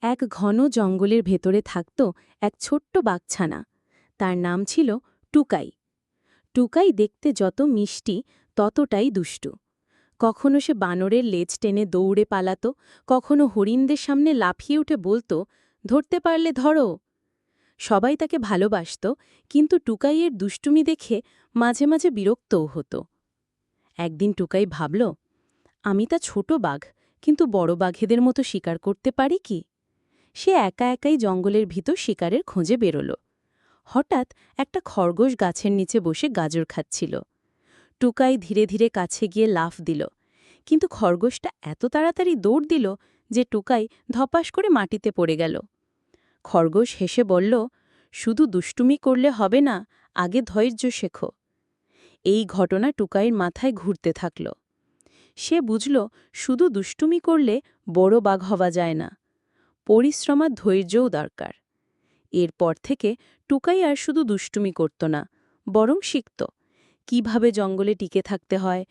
এক ঘন জঙ্গলের ভেতরে থাকত এক ছোট্ট বাঘছানা। তার নাম ছিল টুকাই। টুকাই দেখতে যত মিষ্টি ততটাই দুষ্টু। কখনো সে বানরের লেজ টেনে দৌড়ে পালাত, কখনো হরিণদের সামনে লাফিয়ে উঠে বলতো, ধরতে পারলে ধরো। সবাই তাকে ভালোবাসত, কিন্তু টুকাইয়ের দুষ্টুমি দেখে মাঝে মাঝে বিরক্তও হতো। একদিন টুকাই ভাবল, আমি তা ছোট বাঘ, কিন্তু বড় বাঘেদের মতো শিকার করতে পারি কি? সে একা একাই জঙ্গলের ভিতর শিকারের খোঁজে বেরোল। হঠাৎ একটা খরগোশ গাছের নিচে বসে গাজর খাচ্ছিল। টুকাই ধীরে ধীরে কাছে গিয়ে লাফ দিল, কিন্তু খরগোশটা এত তাড়াতাড়ি দৌড় দিল যে টুকাই ধপাস করে মাটিতে পড়ে গেল। খরগোশ হেসে বলল, শুধু দুষ্টুমি করলে হবে না, আগে ধৈর্য শেখো। এই ঘটনা টুকাইয়ের মাথায় ঘুরতে থাকল। সে বুঝল, শুধু দুষ্টুমি করলে বড় বাঘ হওয়া যায় না, পরিশ্রম আর ধৈর্যও দরকার। এরপর থেকে টুকাই আর শুধু দুষ্টুমি করত না, বরং শিখত কিভাবে জঙ্গলে টিকে থাকতে হয়,